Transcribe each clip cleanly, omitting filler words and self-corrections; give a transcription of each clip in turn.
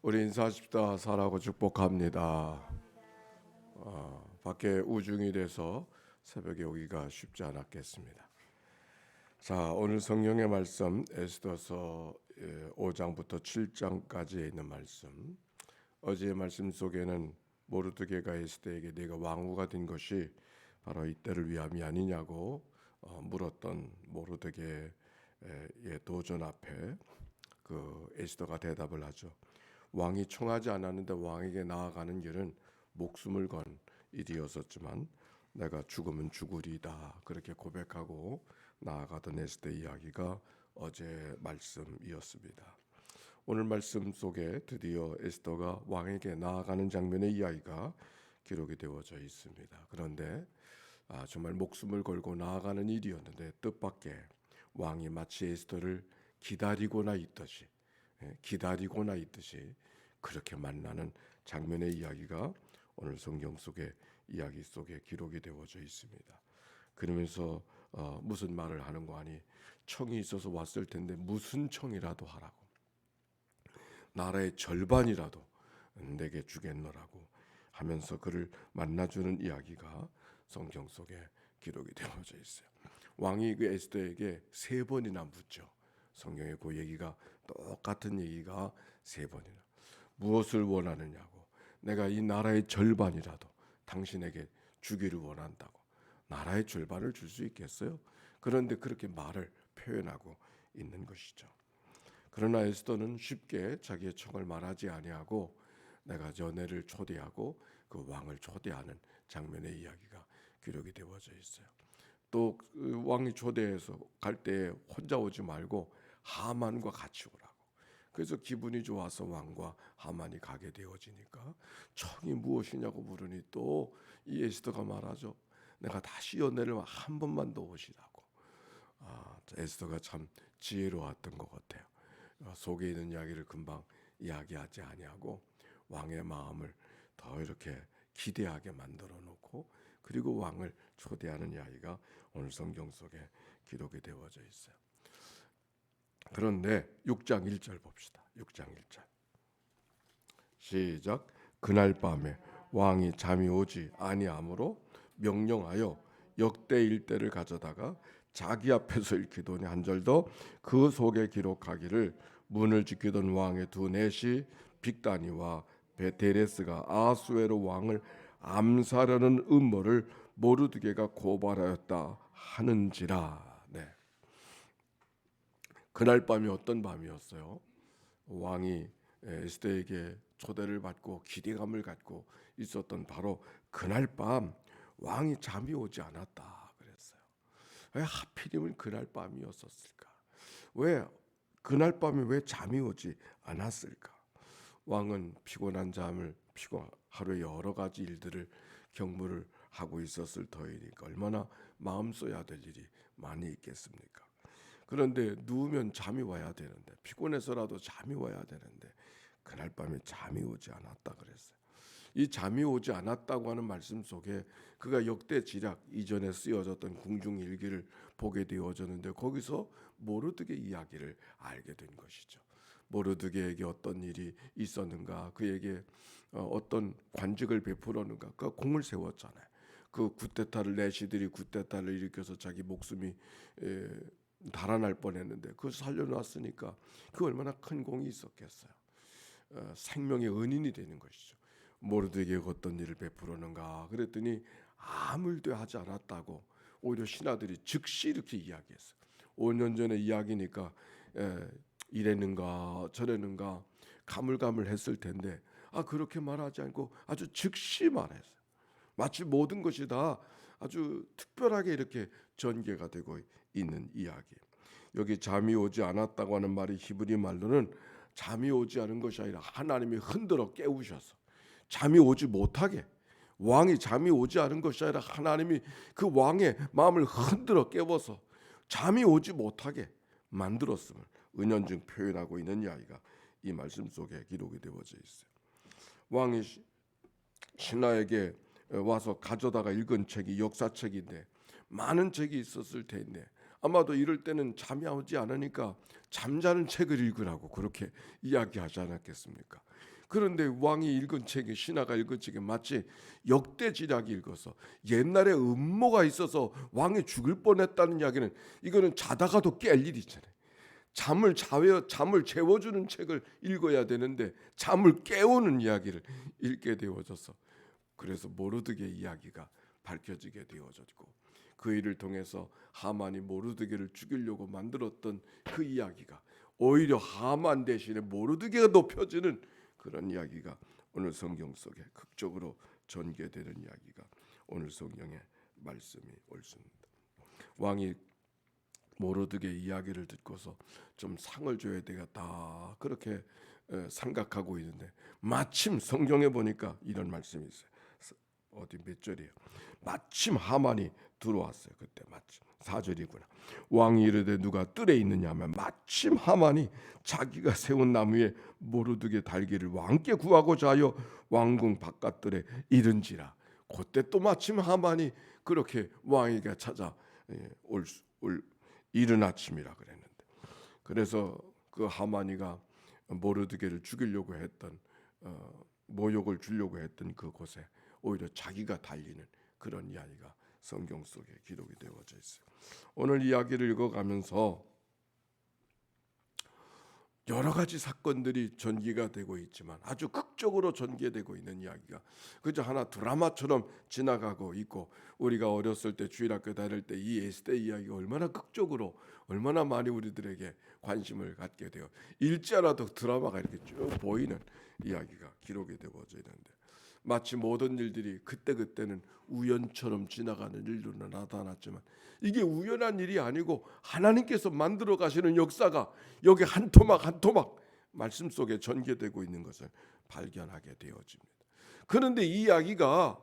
우리 인사하십시다. 사랑하고 축복합니다. 밖에 우중이 돼서 새벽에 오기가 쉽지 않았겠습니다. 자, 오늘 성경의 말씀 에스더서 5장부터 7장까지에 있는 말씀. 어제의 말씀 속에는 모르드게가 에스더에게 네가 왕후가 된 것이 바로 이때를 위함이 아니냐고 물었던 모르드게의 도전 앞에 에스더가 대답을 하죠. 왕이 청하지 않았는데 왕에게 나아가는 길은 목숨을 건 일이었었지만 내가 죽으면 죽으리다 그렇게 고백하고 나아가던 에스더의 이야기가 어제 말씀이었습니다. 오늘 말씀 속에 드디어 에스더가 왕에게 나아가는 장면의 이야기가 기록이 되어져 있습니다. 그런데 정말 목숨을 걸고 나아가는 일이었는데 뜻밖의 왕이 마치 에스더를 기다리고나 있듯이 그렇게 만나는 장면의 이야기가 오늘 성경 속의 이야기 속에 기록이 되어져 있습니다. 그러면서 무슨 말을 하는 거 아니? 청이 있어서 왔을 텐데 무슨 청이라도 하라고, 나라의 절반이라도 내게 주겠노라고 하면서 그를 만나주는 이야기가 성경 속에 기록이 되어져 있어요. 왕이 그 에스더에게 3번이나 묻죠. 성경에 그 얘기가 똑같은 얘기가 3번이나. 무엇을 원하느냐고. 내가 이 나라의 절반이라도 당신에게 주기를 원한다고. 나라의 절반을 줄 수 있겠어요? 그런데 그렇게 말을 표현하고 있는 것이죠. 그러나 에스더는 쉽게 자기의 청을 말하지 아니하고 내가 연애를 초대하고 그 왕을 초대하는 장면의 이야기가 기록이 되어져 있어요. 또 왕이 초대해서 갈 때 혼자 오지 말고 하만과 같이 오라고. 그래서 기분이 좋아서 왕과 하만이 가게 되어지니까 청이 무엇이냐고 물으니 또 이 에스더가 말하죠. 내가 다시 연애를 한 번만 더 오시라고. 에스더가 참 지혜로웠던 것 같아요. 속에 있는 이야기를 금방 이야기하지 아니하고 왕의 마음을 더 이렇게 기대하게 만들어 놓고 그리고 왕을 초대하는 이야기가 오늘 성경 속에 기록이 되어져 있어요. 그런데 6장 1절 봅시다. 6장 1절 시작. 그날 밤에 왕이 잠이 오지 아니하므로 명령하여 역대 일대를 가져다가 자기 앞에서 읽히더니 한 절 더 그 속에 기록하기를 문을 지키던 왕의 두 넷이 빅다니와 베데레스가 아수에로 왕을 암살하는 음모를 모르드게가 고발하였다 하는지라. 네. 그날 밤이 어떤 밤이었어요? 왕이 에스더에게 초대를 받고 기대감을 갖고 있었던 바로 그날 밤 왕이 잠이 오지 않았다 그랬어요. 왜 하필이면 그날 밤이었었을까? 왜 그날 밤에 왜 잠이 오지 않았을까? 왕은 피곤한 잠을 하루에 여러 가지 일들을 경무를 하고 있었을 터이니까 얼마나 마음 써야 될 일이 많이 있겠습니까? 그런데 누우면 잠이 와야 되는데 피곤해서라도 잠이 와야 되는데 그날 밤에 잠이 오지 않았다 그랬어요. 이 잠이 오지 않았다고 하는 말씀 속에 그가 역대 지략 이전에 쓰여졌던 궁중 일기를 보게 되어졌는데 거기서 모르드게 이야기를 알게 된 것이죠. 모르드게에게 어떤 일이 있었는가, 그에게 어떤 관직을 베풀었는가, 그 공을 세웠잖아요. 그 구테타를 내시들이 구테타를 일으켜서 자기 목숨이 달아날 뻔했는데 그걸 살려놨으니까 그 얼마나 큰 공이 있었겠어요. 생명의 은인이 되는 것이죠. 모르드게에게 어떤 일을 베풀었는가 그랬더니 아무 일도 하지 않았다고 오히려 신하들이 즉시 이렇게 이야기했어요. 5년 전에 이야기니까 이랬는가 저랬는가 가물가물했을 텐데 그렇게 말하지 않고 아주 즉시 말했어요. 마치 모든 것이 다 아주 특별하게 이렇게 전개가 되고 있는 이야기. 여기 잠이 오지 않았다고 하는 말이 히브리 말로는 잠이 오지 않은 것이 아니라 하나님이 흔들어 깨우셔서 잠이 오지 못하게, 왕이 잠이 오지 않은 것이 아니라 하나님이 그 왕의 마음을 흔들어 깨워서 잠이 오지 못하게 만들었음을 은연중 표현하고 있는 이야기가 이 말씀 속에 기록이 되어져 있어요. 왕이 신하에게 와서 가져다가 읽은 책이 역사책인데 많은 책이 있었을 텐데 아마도 이럴 때는 잠이 오지 않으니까 잠자는 책을 읽으라고 그렇게 이야기하지 않았겠습니까? 그런데 왕이 읽은 책이, 신하가 읽은 책이 마치 역대지략이 읽어서 옛날에 음모가 있어서 왕이 죽을 뻔했다는 이야기는, 이거는 자다가도 깰 일이잖아요. 잠을 재워주는 책을 읽어야 되는데 잠을 깨우는 이야기를 읽게 되어져서, 그래서 모르드게의 이야기가 밝혀지게 되어졌고, 그 일을 통해서 하만이 모르드게를 죽이려고 만들었던 그 이야기가 오히려 하만 대신에 모르드게가 높여지는 그런 이야기가 오늘 성경 속에 극적으로 전개되는 이야기가 오늘 성경의 말씀이 옳습니다. 왕이 모르드게 이야기를 듣고서 좀 상을 줘야 되겠다 그렇게 생각하고 있는데, 마침 성경에 보니까 이런 말씀이 있어요. 어디 몇 절이에요? 마침 하만이 들어왔어요. 그때 마침 4절이구나. 왕이 이르되 누가 뜰에 있느냐 하면 마침 하만이 자기가 세운 나무에 모르드게 달기를 왕께 구하고자 하여 왕궁 바깥들에 이른지라. 그때 또 마침 하만이 그렇게 왕에게 찾아 올 이른 아침이라 그랬는데, 그래서 그 하만이가 모르드게를 죽이려고 했던, 모욕을 주려고 했던 그곳에 오히려 자기가 달리는 그런 이야기가 성경 속에 기록이 되어져 있어요. 오늘 이야기를 읽어가면서 여러 가지 사건들이 전개가 되고 있지만 아주 극적으로 전개되고 있는 이야기가 그저 하나 드라마처럼 지나가고 있고, 우리가 어렸을 때 주일학교 다닐 때 이 에스더 이야기가 얼마나 극적으로, 얼마나 많이 우리들에게 관심을 갖게 되어 일자라도 드라마가 이렇게 쭉 보이는 이야기가 기록이 되어져 있는데, 마치 모든 일들이 그때그때는 우연처럼 지나가는 일로 나타났지만 이게 우연한 일이 아니고 하나님께서 만들어 가시는 역사가 여기 한 토막 한 토막 말씀 속에 전개되고 있는 것을 발견하게 되어집니다. 그런데 이 이야기가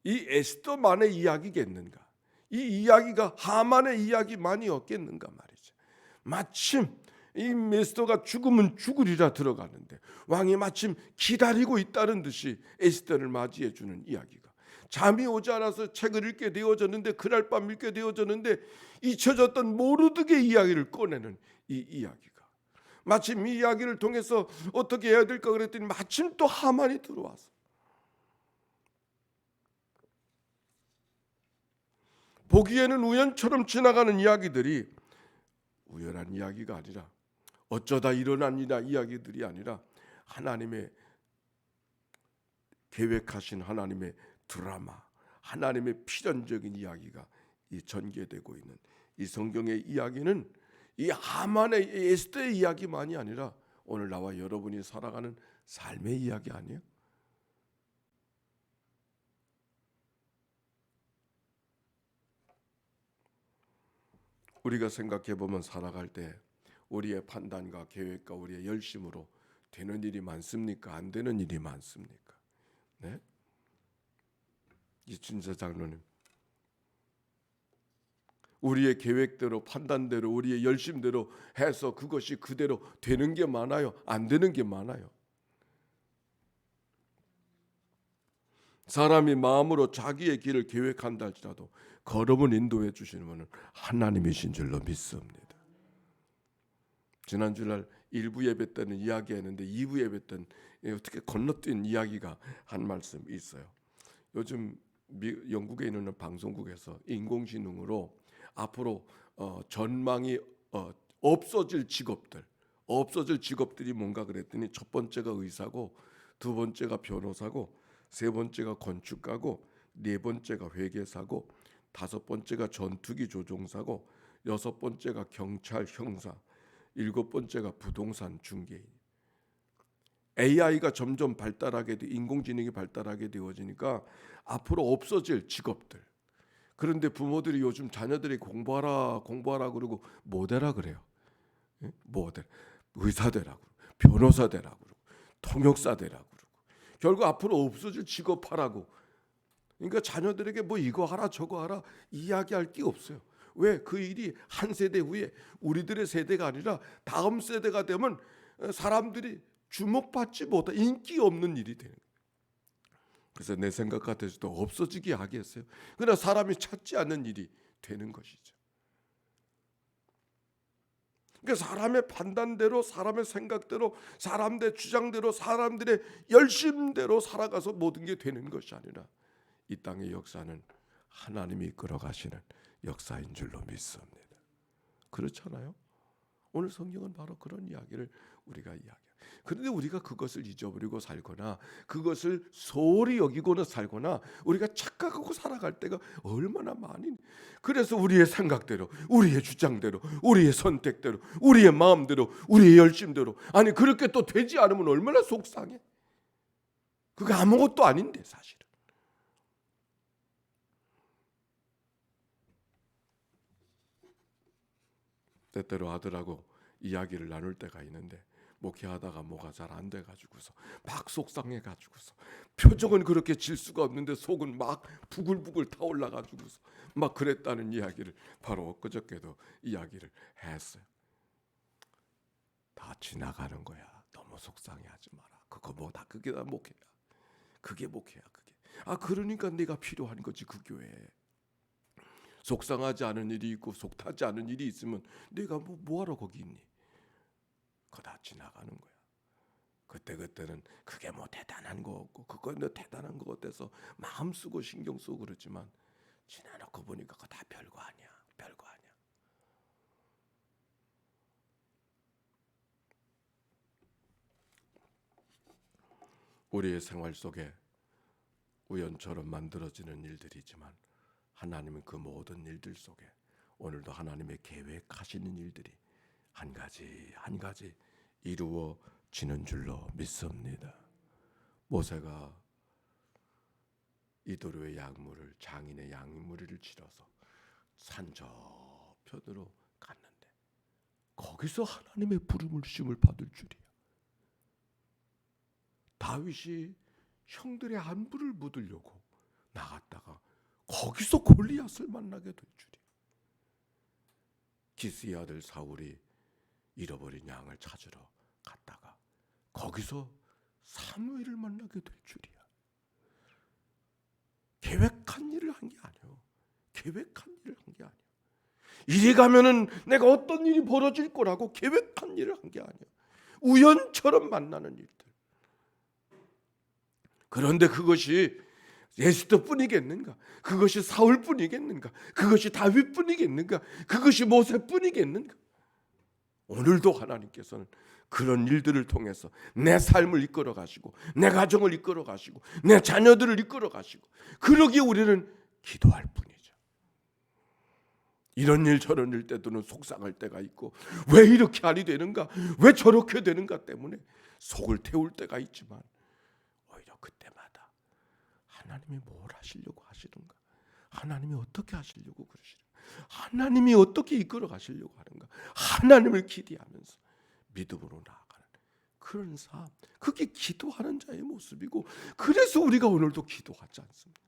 이 에스더만의 이야기겠는가? 이 이야기가 하만의 이야기만이었겠는가 말이죠. 마침 이 에스더가 죽으면 죽으리라 들어가는데 왕이 마침 기다리고 있다는 듯이 에스더를 맞이해 주는 이야기가, 잠이 오지 않아서 책을 읽게 되어졌는데, 그날 밤 읽게 되어졌는데 잊혀졌던 모르드게 이야기를 꺼내는 이 이야기가, 마침 이 이야기를 통해서 어떻게 해야 될까 그랬더니 마침 또 하만이 들어와서, 보기에는 우연처럼 지나가는 이야기들이 우연한 이야기가 아니라, 어쩌다 일어난 이야기들이 아니라 하나님의 계획하신 하나님의 드라마, 하나님의 필연적인 이야기가 이 전개되고 있는 이 성경의 이야기는 이 하만의 에스더의 이야기만이 아니라 오늘 나와 여러분이 살아가는 삶의 이야기 아니에요? 우리가 생각해 보면 살아갈 때 우리의 판단과 계획과 우리의 열심으로 되는 일이 많습니까? 안 되는 일이 많습니까? 네? 이춘자 장로님, 우리의 계획대로, 판단대로, 우리의 열심대로 해서 그것이 그대로 되는 게 많아요? 안 되는 게 많아요? 사람이 마음으로 자기의 길을 계획한다 할지라도 걸음을 인도해 주시는 분은 하나님이신 줄로 믿습니다. 지난 주날 1부 예배 때는 이야기했는데 2부 예배 때는 어떻게 건너뛴 이야기가 한 말씀 있어요. 요즘 영국에 있는 방송국에서 인공지능으로 앞으로 전망이 없어질 직업들이 뭔가 그랬더니, 첫 번째가 의사고, 두 번째가 변호사고, 세 번째가 건축가고, 네 번째가 회계사고, 다섯 번째가 전투기 조종사고, 여섯 번째가 경찰 형사, 일곱 번째가 부동산 중개인. AI가 점점 발달하게 인공지능이 발달하게 되어지니까 앞으로 없어질 직업들. 그런데 부모들이 요즘 자녀들이 공부하라 그러고 뭐 되라 그래요? 뭐 되라? 의사 되라고, 변호사 되라고, 통역사 되라고 그러고, 결국 앞으로 없어질 직업 하라고. 그러니까 자녀들에게 뭐 이거 하라 저거 하라 이야기할 게 없어요. 왜? 그 일이 한 세대 후에 우리들의 세대가 아니라 다음 세대가 되면 사람들이 주목받지 못한, 인기 없는 일이 되는 거예요. 그래서 내 생각 같아서도 없어지게 하겠어요. 그러나 사람이 찾지 않는 일이 되는 것이죠. 그러니까 사람의 판단대로, 사람의 생각대로, 사람들의 주장대로, 사람들의 열심대로 살아가서 모든 게 되는 것이 아니라 이 땅의 역사는 하나님이 이끌어가시는 역사인 줄로 믿습니다. 그렇잖아요. 오늘 성경은 바로 그런 이야기를 우리가 이야기해요. 그런데 우리가 그것을 잊어버리고 살거나 그것을 소홀히 여기고는 살거나 우리가 착각하고 살아갈 때가 얼마나 많이. 그래서 우리의 생각대로, 우리의 주장대로, 우리의 선택대로, 우리의 마음대로, 우리의 열심대로, 아니 그렇게 또 되지 않으면 얼마나 속상해. 그게 아무것도 아닌데 사실은. 때때로 아들하고 이야기를 나눌 때가 있는데 목회하다가 뭐가 잘 안 돼가지고서 막 속상해가지고서 표정은 그렇게 질 수가 없는데 속은 막 부글부글 타올라가지고서 막 그랬다는 이야기를 바로 엊그저께도 이야기를 했어요. 다 지나가는 거야. 너무 속상해하지 마라. 그거 뭐 다 그게 다 목회야. 그게 목회야. 그게. 그러니까 내가 필요한 거지 그 교회에. 속상하지 않은 일이 있고 속타지 않은 일이 있으면 내가 뭐하러 거기 있니? 그거 다 지나가는 거야. 그때는 그게 뭐 대단한 거 없고 그거 뭐 대단한 거 같아서 마음 쓰고 신경 쓰고 그러지만 지나놓고 보니까 그거 다 별거 아니야. 별거 아니야. 우리의 생활 속에 우연처럼 만들어지는 일들이지만 하나님은 그 모든 일들 속에 오늘도 하나님의 계획하시는 일들이 한 가지 한 가지 이루어지는 줄로 믿습니다. 모세가 이도로의 약물을 장인의 약물을 치러서 산 저편으로 갔는데 거기서 하나님의 부름을 심을 받을 줄이야. 다윗이 형들의 안부를 묻으려고 나갔다가 거기서 골리앗을 만나게 될 줄이야. 기스의 아들 사울이 잃어버린 양을 찾으러 갔다가 거기서 사무엘을 만나게 될 줄이야. 계획한 일을 한 게 아니야. 계획한 일을 한 게 아니야. 이리 가면은 내가 어떤 일이 벌어질 거라고 계획한 일을 한 게 아니야. 우연처럼 만나는 일들. 그런데 그것이 예수도뿐이겠는가? 그것이 사울뿐이겠는가? 그것이 다윗뿐이겠는가? 그것이 모세뿐이겠는가? 오늘도 하나님께서는 그런 일들을 통해서 내 삶을 이끌어 가시고 내 가정을 이끌어 가시고 내 자녀들을 이끌어 가시고 그러기에 우리는 기도할 뿐이죠. 이런 일 저런 일 때도는 속상할 때가 있고 왜 이렇게 아니 되는가? 왜 저렇게 되는가 때문에 속을 태울 때가 있지만 오히려 그때마다 하나님이 뭘 하시려고 하시는가? 하나님이 어떻게 하시려고 그러시는가? 하나님이 어떻게 이끌어 가시려고 하는가? 하나님을 기대하면서 믿음으로 나아가는 그런 삶, 그게 기도하는 자의 모습이고 그래서 우리가 오늘도 기도하지 않습니까?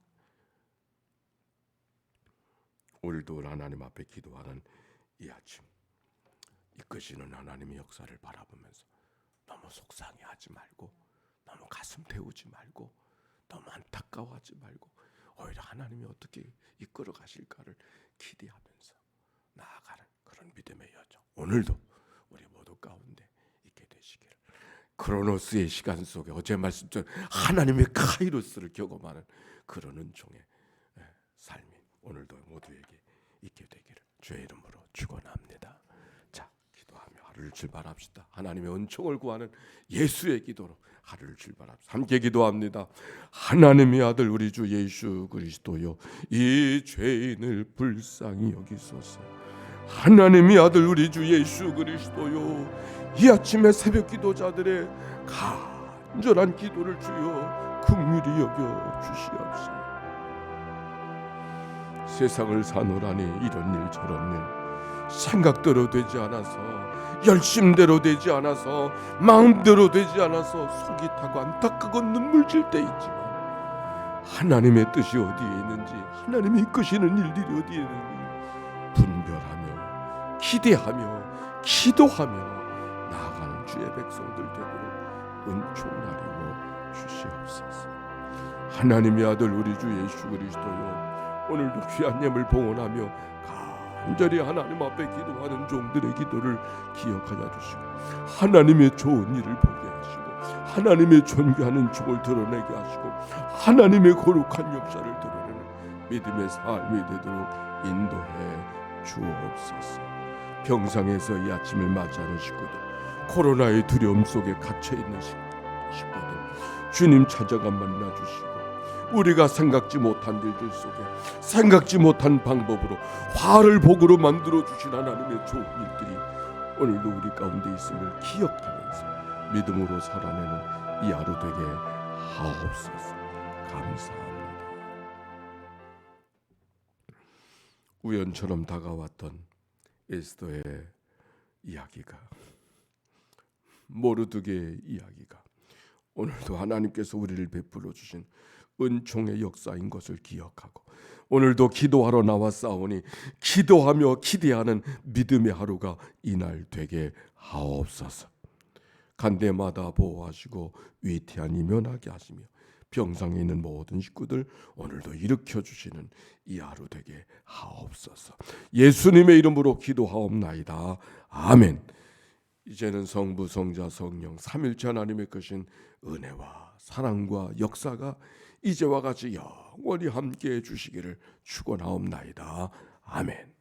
오늘도 하나님 앞에 기도하는 이 아침 이끄시는 하나님의 역사를 바라보면서 너무 속상해하지 말고 너무 가슴 태우지 말고 너무 안타까워하지 말고 오히려 하나님이 어떻게 이끌어 가실까를 기대하면서 나아가는 그런 믿음의 여정 오늘도 우리 모두 가운데 있게 되시기를. 크로노스의 시간 속에 어제 말씀처럼 하나님의 카이로스를 경험하는 그런 은총의 삶이 오늘도 모두에게 있게 되기를 주의 이름으로 축원합니다. 자, 기도하며 하루를 출발합시다. 하나님의 은총을 구하는 예수의 기도로 하루를 출발합시다. 함께 기도합니다. 하나님의 아들 우리 주 예수 그리스도여, 이 죄인을 불쌍히 여기소서. 하나님의 아들 우리 주 예수 그리스도여, 이 아침에 새벽 기도자들의 간절한 기도를 주여 긍휼히 여겨 주시옵소서. 세상을 사노라니 이런 일 저런 일 생각대로 되지 않아서 열심대로 되지 않아서 마음대로 되지 않아서 속이 타고 안타깝고 눈물 질 때 있지만 하나님의 뜻이 어디에 있는지 하나님이 이끄시는 일들이 어디에 있는지 분별하며 기대하며 기도하며 나아가는 주의 백성들 되도록 은총 나리고 주시옵소서. 하나님의 아들 우리 주 예수 그리스도여, 오늘도 귀한 예물 봉헌하며 간절히 하나님 앞에 기도하는 종들의 기도를 기억하여 주시고 하나님의 좋은 일을 보게 하시고 하나님의 존귀하는 족을 드러내게 하시고 하나님의 거룩한 역사를 드러내는 믿음의 삶이 되도록 인도해 주옵소서. 병상에서 이 아침을 맞이하는 식구들, 코로나의 두려움 속에 갇혀있는 식구들 주님 찾아가 만나주시고 우리가 생각지 못한 일들 속에 생각지 못한 방법으로 화를 복으로 만들어주신 하나님의 좋은 일들이 오늘도 우리 가운데 있음을 기억하면서 믿음으로 살아내는 이 하루 되게 하옵소서. 감사합니다. 우연처럼 다가왔던 에스더의 이야기가, 모르드게의 이야기가 오늘도 하나님께서 우리를 베풀어 주신 은총의 역사인 것을 기억하고 오늘도 기도하러 나왔사오니 기도하며 기대하는 믿음의 하루가 이날 되게 하옵소서. 간대마다 보호하시고 위태한 이면하게 하시며 병상에 있는 모든 식구들 오늘도 일으켜 주시는 이 하루 되게 하옵소서. 예수님의 이름으로 기도하옵나이다. 아멘. 이제는 성부, 성자, 성령 삼일체 하나님의 크신 은혜와 사랑과 역사가 이제와 같이 영원히 함께해 주시기를 축원하옵나이다. 아멘.